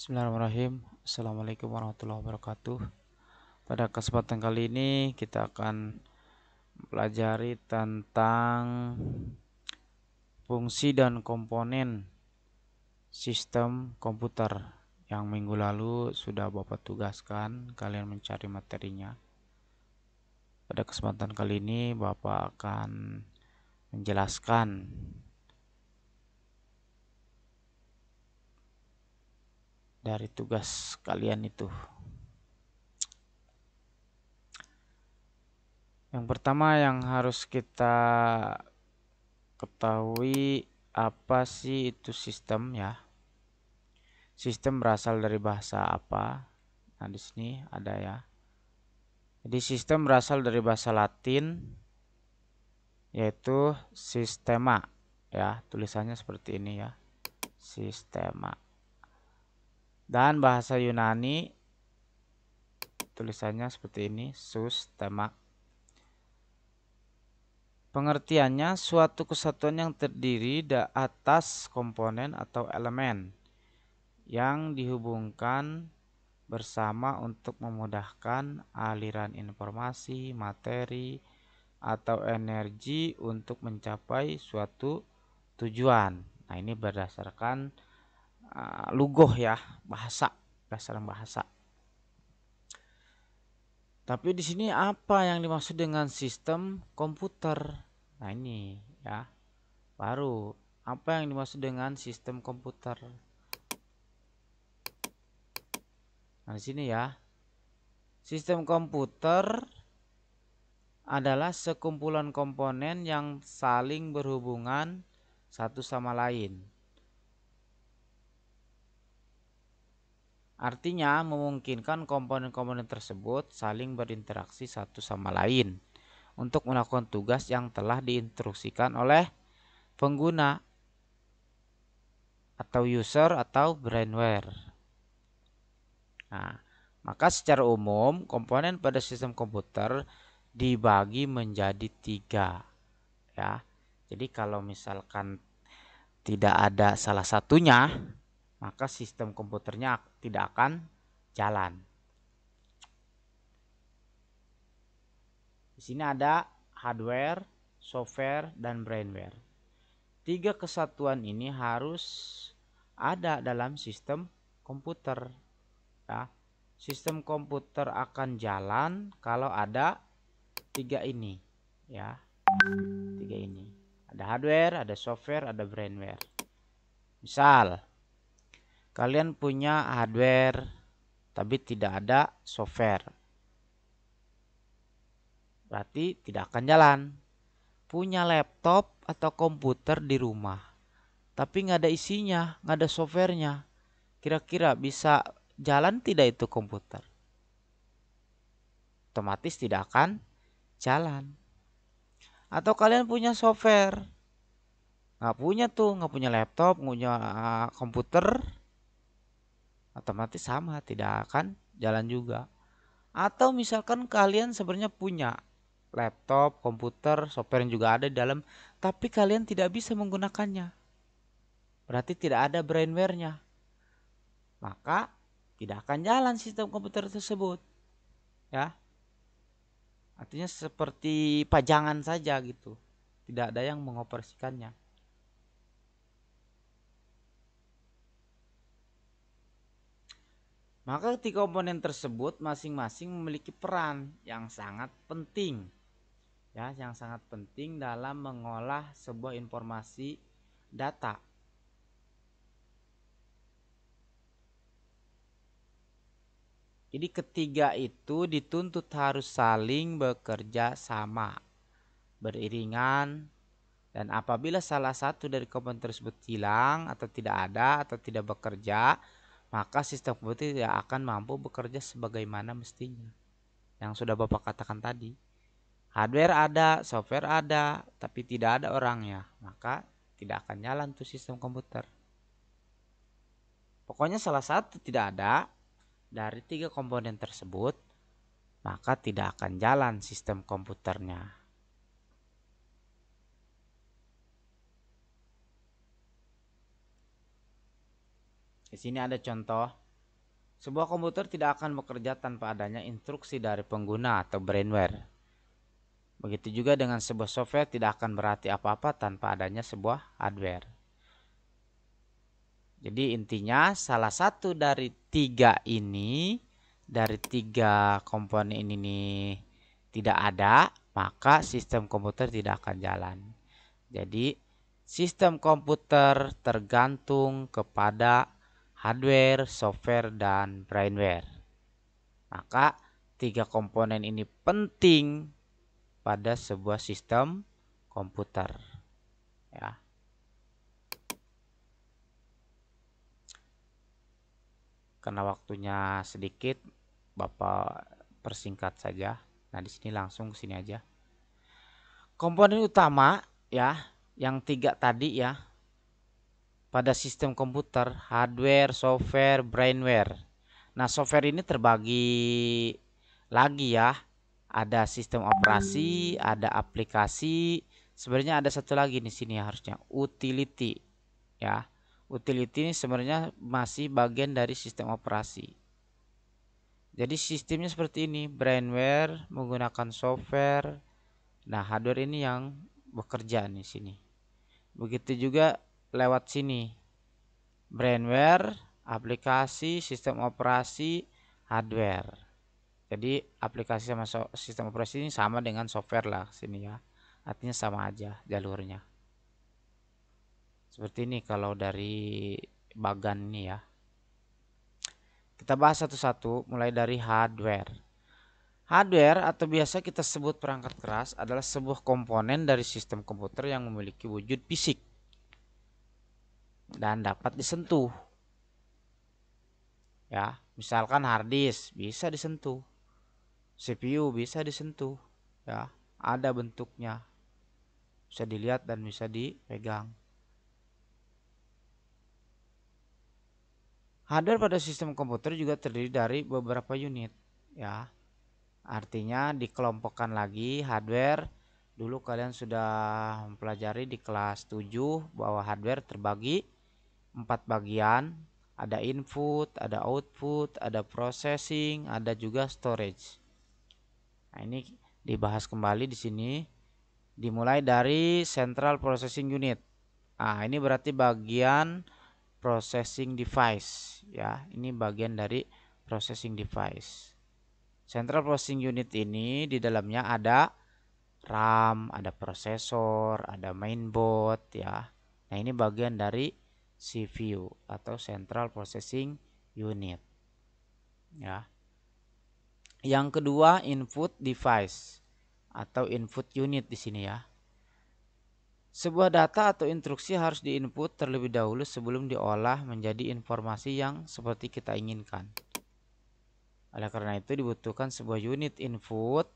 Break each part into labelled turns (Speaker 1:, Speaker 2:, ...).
Speaker 1: Bismillahirrahmanirrahim. Assalamualaikum warahmatullahi wabarakatuh. Pada kesempatan kali ini kita akan pelajari tentang fungsi dan komponen sistem komputer yang minggu lalu sudah Bapak tugaskan kalian mencari materinya. Pada kesempatan kali ini Bapak akan menjelaskan dari tugas kalian itu. Yang pertama yang harus kita ketahui, apa sih itu sistem ya? Sistem berasal dari bahasa apa? Nah, di sini ada ya. Jadi sistem berasal dari bahasa Latin yaitu sistema ya, tulisannya seperti ini ya. Sistema. Dan bahasa Yunani tulisannya seperti ini, sustema. Pengertiannya suatu kesatuan yang terdiri atas komponen atau elemen yang dihubungkan bersama untuk memudahkan aliran informasi, materi, atau energi untuk mencapai suatu tujuan. Nah, ini berdasarkan lugoh ya, bahasa, berdasarkan bahasa. Tapi di sini apa yang dimaksud dengan sistem komputer? Nah, ini ya, baru apa yang dimaksud dengan sistem komputer? Nah, di sini ya. Sistem komputer adalah sekumpulan komponen yang saling berhubungan satu sama lain. Artinya memungkinkan komponen-komponen tersebut saling berinteraksi satu sama lain untuk melakukan tugas yang telah diinstruksikan oleh pengguna atau user atau brainware. Nah, maka secara umum komponen pada sistem komputer dibagi menjadi 3 ya. Jadi kalau misalkan tidak ada salah satunya, maka sistem komputernya tidak akan jalan. Di sini ada hardware, software, dan brainware. 3 kesatuan ini harus ada dalam sistem komputer. Ya. Sistem komputer akan jalan kalau ada 3 ini. Ya, 3 ini. Ada hardware, ada software, ada brainware. Misal, kalian punya hardware tapi tidak ada software, berarti tidak akan jalan. Punya laptop atau komputer di rumah tapi nggak ada isinya, nggak ada softwarenya, kira-kira bisa jalan tidak itu komputer? Otomatis tidak akan jalan. Atau kalian punya software, nggak punya laptop, nggak punya komputer, otomatis sama, tidak akan jalan juga. Atau misalkan kalian sebenarnya punya laptop, komputer, software yang juga ada di dalam, tapi kalian tidak bisa menggunakannya, berarti tidak ada brainware-nya, maka tidak akan jalan sistem komputer tersebut ya. Artinya seperti pajangan saja gitu, tidak ada yang mengoperasikannya. Maka ketiga komponen tersebut masing-masing memiliki peran yang sangat penting ya, yang sangat penting dalam mengolah sebuah informasi data. Jadi ketiga itu dituntut harus saling bekerja sama, beriringan, dan apabila salah satu dari komponen tersebut hilang atau tidak ada atau tidak bekerja, maka sistem komputer tidak akan mampu bekerja sebagaimana mestinya. Yang sudah Bapak katakan tadi, hardware ada, software ada, tapi tidak ada orangnya, maka tidak akan jalan tuh sistem komputer. Pokoknya salah satu tidak ada dari 3 komponen tersebut, maka tidak akan jalan sistem komputernya. Di sini ada contoh. Sebuah komputer tidak akan bekerja tanpa adanya instruksi dari pengguna atau brainware. Begitu juga dengan sebuah software tidak akan berarti apa-apa tanpa adanya sebuah hardware. Jadi intinya salah satu dari tiga ini, dari tiga komponen ini tidak ada, maka sistem komputer tidak akan jalan. Jadi sistem komputer tergantung kepada hardware, software, dan brainware. Maka tiga komponen ini penting pada sebuah sistem komputer. Ya. Karena waktunya sedikit, Bapak persingkat saja. Nah, di sini langsung ke sini aja. Komponen utama ya, yang tiga tadi ya, pada sistem komputer, hardware, software, brainware. Nah, software ini terbagi lagi ya. Ada sistem operasi, ada aplikasi. Sebenarnya ada satu lagi di sini ya, harusnya utility ya. Utility ini sebenarnya masih bagian dari sistem operasi. Jadi sistemnya seperti ini, brainware menggunakan software. Nah, hardware ini yang bekerja di sini. Begitu juga lewat sini. Brainware, aplikasi, sistem operasi, hardware. Jadi aplikasi sama sistem operasi ini sama dengan software lah sini ya. Artinya sama aja jalurnya. Seperti ini kalau dari bagan ini ya. Kita bahas satu-satu mulai dari hardware. Hardware atau biasa kita sebut perangkat keras adalah sebuah komponen dari sistem komputer yang memiliki wujud fisik dan dapat disentuh. Ya, misalkan hard disk bisa disentuh, CPU bisa disentuh, ya, ada bentuknya, bisa dilihat dan bisa dipegang. Hardware pada sistem komputer juga terdiri dari beberapa unit, ya. Artinya dikelompokkan lagi hardware. Dulu kalian sudah mempelajari di kelas 7 bahwa hardware terbagi 4 bagian. Ada input, ada output, ada processing, ada juga storage. Nah, ini dibahas kembali di sini. Dimulai dari Central Processing Unit. Nah, ini berarti bagian processing device ya. Ini bagian dari processing device. Central Processing Unit ini di dalamnya ada RAM, ada prosesor, ada mainboard ya. Nah, ini bagian dari CPU atau Central Processing Unit. Ya. Yang kedua, input device atau input unit di sini ya. Sebuah data atau instruksi harus diinput terlebih dahulu sebelum diolah menjadi informasi yang seperti kita inginkan. Oleh karena itu dibutuhkan sebuah unit input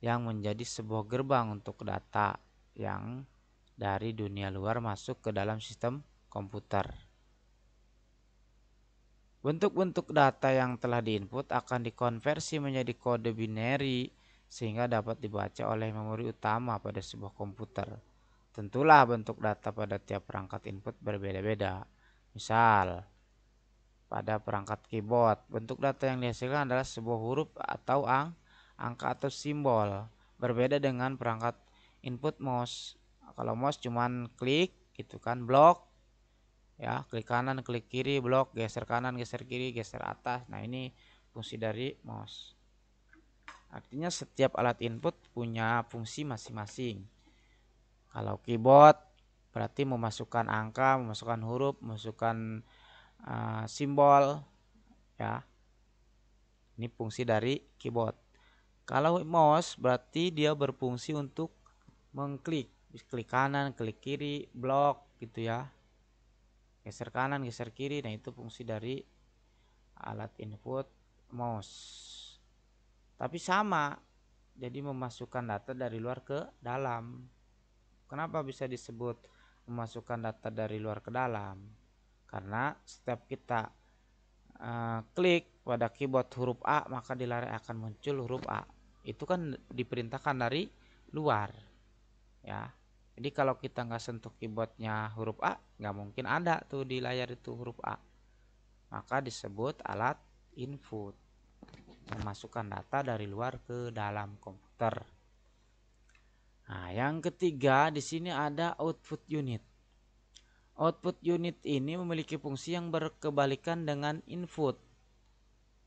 Speaker 1: yang menjadi sebuah gerbang untuk data yang dari dunia luar masuk ke dalam sistem komputer. Bentuk-bentuk data yang telah diinput akan dikonversi menjadi kode binary sehingga dapat dibaca oleh memori utama pada sebuah komputer. Tentulah bentuk data pada tiap perangkat input berbeda-beda. Misal, pada perangkat keyboard, bentuk data yang dihasilkan adalah sebuah huruf atau angka atau simbol. Berbeda dengan perangkat input mouse. Kalau mouse cuman klik gitu kan, blok ya, klik kanan, klik kiri, blok, geser kanan, geser kiri, geser atas. Nah, ini fungsi dari mouse. Artinya setiap alat input punya fungsi masing-masing. Kalau keyboard berarti memasukkan angka, memasukkan huruf, memasukkan simbol ya. Ini fungsi dari keyboard. Kalau mouse berarti dia berfungsi untuk mengklik, klik kanan, klik kiri, blok gitu ya. Geser kanan, geser kiri. Nah, itu fungsi dari alat input mouse. Tapi sama, jadi memasukkan data dari luar ke dalam. Kenapa bisa disebut memasukkan data dari luar ke dalam? Karena setiap kita klik pada keyboard huruf A, maka di layar akan muncul huruf A. Itu kan diperintahkan dari luar, ya. Jadi kalau kita nggak sentuh keyboardnya huruf A, nggak mungkin ada tuh di layar itu huruf A. Maka disebut alat input, memasukkan data dari luar ke dalam komputer. Nah, yang ketiga di sini ada output unit. Output unit ini memiliki fungsi yang berkebalikan dengan input.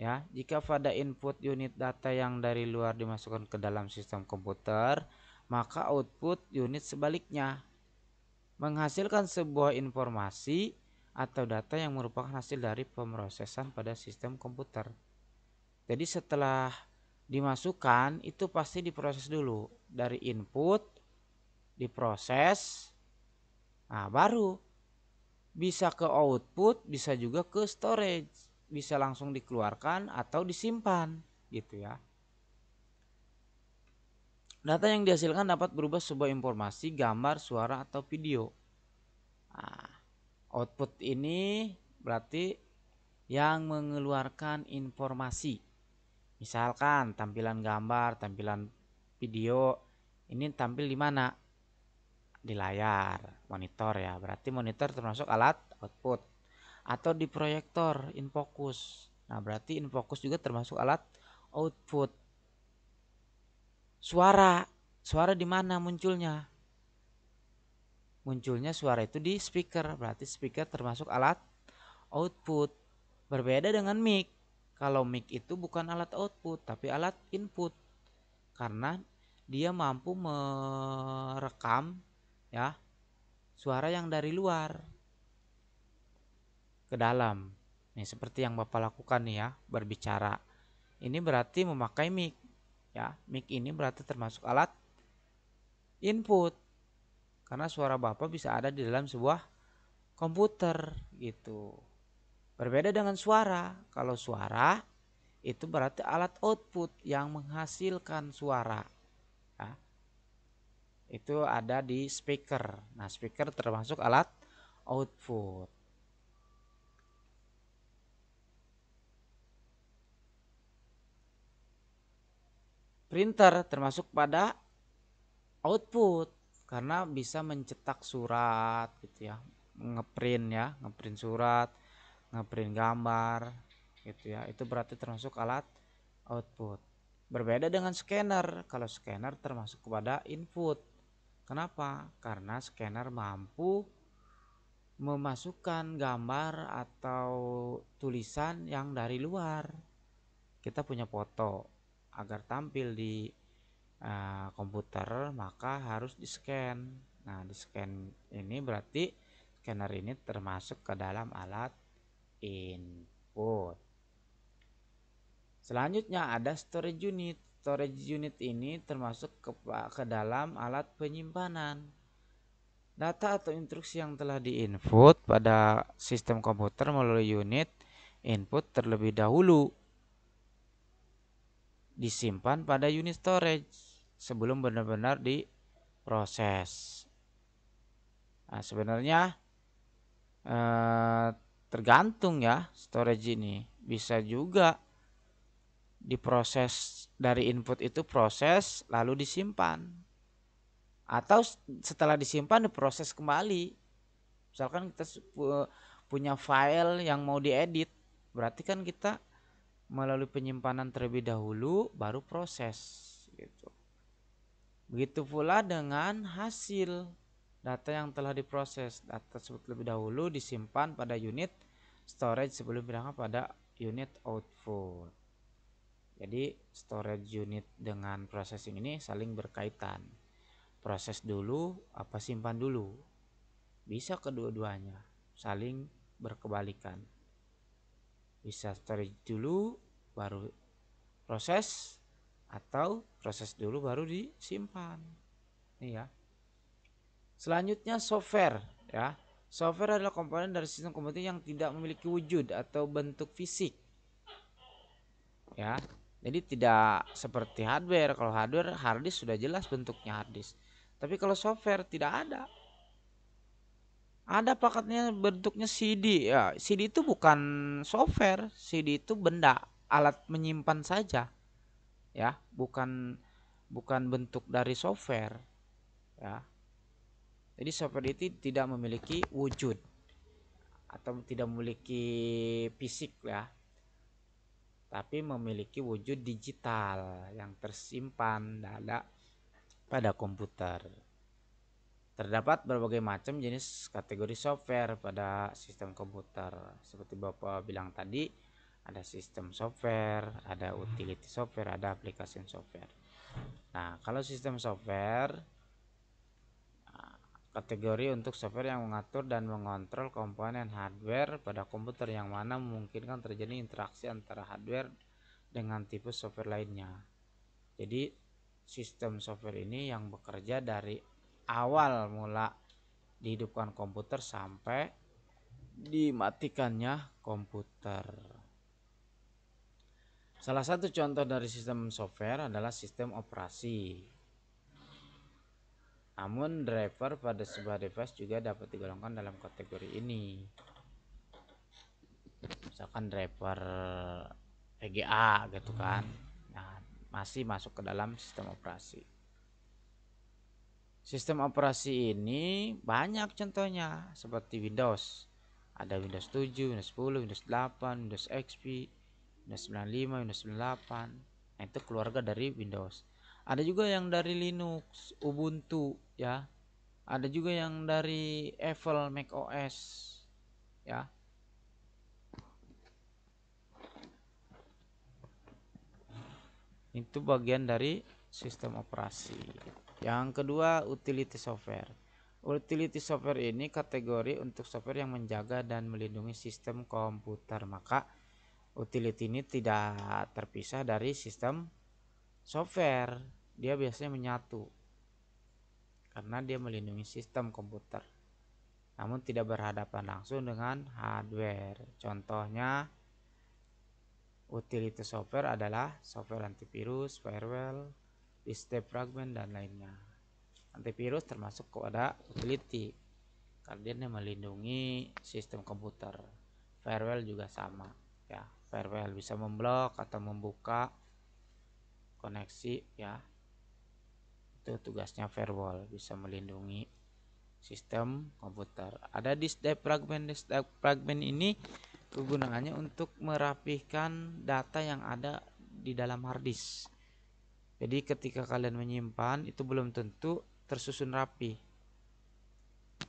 Speaker 1: Ya, jika pada input unit data yang dari luar dimasukkan ke dalam sistem komputer, maka output unit sebaliknya, menghasilkan sebuah informasi atau data yang merupakan hasil dari pemrosesan pada sistem komputer. Jadi setelah dimasukkan itu pasti diproses dulu dari input, diproses, nah baru bisa ke output, bisa juga ke storage, bisa langsung dikeluarkan atau disimpan gitu ya. Data yang dihasilkan dapat berubah sebuah informasi, gambar, suara, atau video. Nah, output ini berarti yang mengeluarkan informasi. Misalkan tampilan gambar, tampilan video ini tampil di mana? Di layar monitor ya. Berarti monitor termasuk alat output. Atau di proyektor infocus. Nah, berarti infocus juga termasuk alat output. Suara di mana munculnya? Munculnya suara itu di speaker. Berarti speaker termasuk alat output. Berbeda dengan mic. Kalau mic itu bukan alat output tapi alat input. Karena dia mampu merekam ya suara yang dari luar ke dalam. Nih seperti yang Bapak lakukan nih ya, berbicara. Ini berarti memakai mic. Ya, mic ini berarti termasuk alat input. Karena suara Bapak bisa ada di dalam sebuah komputer gitu. Berbeda dengan suara. Kalau suara itu berarti alat output yang menghasilkan suara. Ya. Itu ada di speaker. Nah, speaker termasuk alat output. Printer termasuk pada output karena bisa mencetak surat gitu ya, ngeprint surat, ngeprint gambar gitu ya. Itu berarti termasuk alat output. Berbeda dengan scanner. Kalau scanner termasuk kepada input. Kenapa? Karena scanner mampu memasukkan gambar atau tulisan yang dari luar. Kita punya foto, agar tampil di komputer maka harus di scan. Nah, di scan ini berarti scanner ini termasuk ke dalam alat input. Selanjutnya ada storage unit. Storage unit ini termasuk ke dalam alat penyimpanan. Data atau instruksi yang telah diinput pada sistem komputer melalui unit input terlebih dahulu disimpan pada unit storage sebelum benar-benar diproses. Nah, sebenarnya tergantung ya, storage ini bisa juga diproses dari input itu, proses lalu disimpan, atau setelah disimpan diproses kembali. Misalkan kita punya file yang mau diedit, berarti kan kita melalui penyimpanan terlebih dahulu baru proses gitu. Begitu pula dengan hasil data yang telah diproses. Data tersebut lebih dahulu disimpan pada unit storage sebelum berangkat pada unit output. Jadi storage unit dengan processing ini saling berkaitan. Proses dulu apa simpan dulu. Bisa kedua-duanya, saling berkebalikan. Bisa storage dulu baru proses, atau proses dulu baru disimpan. Nih ya. Selanjutnya software ya. Software adalah komponen dari sistem komputer yang tidak memiliki wujud atau bentuk fisik. Ya. Jadi tidak seperti hardware. Kalau hardware, hard disk sudah jelas bentuknya hard disk. Tapi kalau software tidak ada. Ada paketnya bentuknya CD ya. CD itu bukan software, CD itu benda, alat menyimpan saja. Ya, bukan bentuk dari software. Ya. Jadi software itu tidak memiliki wujud atau tidak memiliki fisik ya. tapi memiliki wujud digital yang tersimpan pada komputer. Terdapat berbagai macam jenis kategori software pada sistem komputer. Seperti Bapak bilang tadi, ada sistem software, ada utility software, ada application software. Nah, kalau sistem software, kategori untuk software yang mengatur dan mengontrol komponen hardware pada komputer yang mana memungkinkan terjadi interaksi antara hardware dengan tipe software lainnya. Jadi sistem software ini yang bekerja dari awal mula dihidupkan komputer sampai dimatikannya komputer. Salah satu contoh dari sistem software adalah sistem operasi. Namun driver pada sebuah device juga dapat digolongkan dalam kategori ini. Misalkan driver VGA gitu kan. Nah, masih masuk ke dalam sistem operasi. Sistem operasi ini banyak contohnya seperti Windows. Ada Windows 7, Windows 10, Windows 8, Windows XP, Windows 95, Windows 98. Nah, itu keluarga dari Windows. Ada juga yang dari Linux, Ubuntu ya. Ada juga yang dari Apple Mac OS ya. Itu bagian dari sistem operasi. Yang kedua, utility software. Utility software ini kategori untuk software yang menjaga dan melindungi sistem komputer. Maka utility ini tidak terpisah dari sistem software. Dia biasanya menyatu karena dia melindungi sistem komputer, namun tidak berhadapan langsung dengan hardware. Contohnya, utility software adalah software antivirus, firewall, disk defragment, dan lainnya. Antivirus termasuk kepada utility karena dia melindungi sistem komputer. Firewall juga sama ya. Firewall bisa memblok atau membuka koneksi ya. Itu tugasnya firewall, bisa melindungi sistem komputer. Ada disk defragment. Disk defragment ini kegunaannya untuk merapihkan data yang ada di dalam hard disk. Jadi ketika kalian menyimpan itu belum tentu tersusun rapi,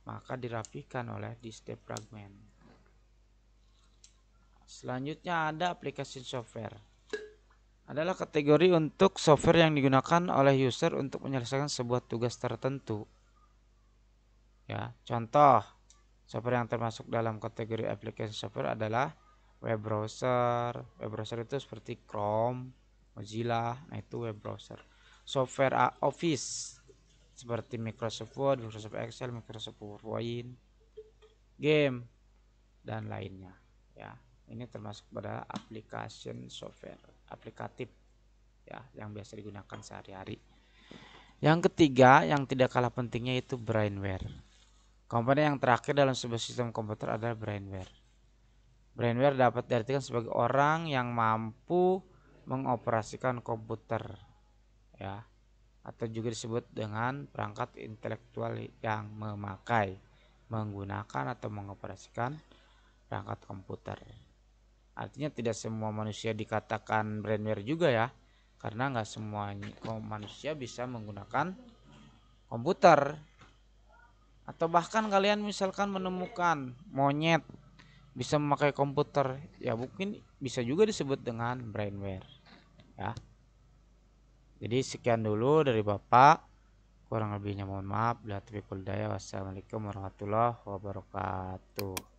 Speaker 1: maka dirapihkan oleh disk defragment. Selanjutnya ada aplikasi software. Adalah kategori untuk software yang digunakan oleh user untuk menyelesaikan sebuah tugas tertentu. Ya, contoh software yang termasuk dalam kategori aplikasi software adalah web browser. Web browser itu seperti Chrome, Mozilla, nah itu web browser. Software Office seperti Microsoft Word, Microsoft Excel, Microsoft PowerPoint, game dan lainnya. Ya, ini termasuk pada application software, aplikatif ya yang biasa digunakan sehari-hari. Yang ketiga yang tidak kalah pentingnya itu brainware. Komponen yang terakhir dalam sebuah sistem komputer adalah brainware. Brainware dapat diartikan sebagai orang yang mampu mengoperasikan komputer ya, atau juga disebut dengan perangkat intelektual yang menggunakan atau mengoperasikan perangkat komputer. Artinya tidak semua manusia dikatakan brainware juga ya, karena nggak semua manusia bisa menggunakan komputer. Atau bahkan kalian misalkan menemukan monyet bisa memakai komputer, ya mungkin bisa juga disebut dengan brainware ya. Jadi sekian dulu dari Bapak, kurang lebihnya mohon maaf. Wassalamualaikum warahmatullahi wabarakatuh.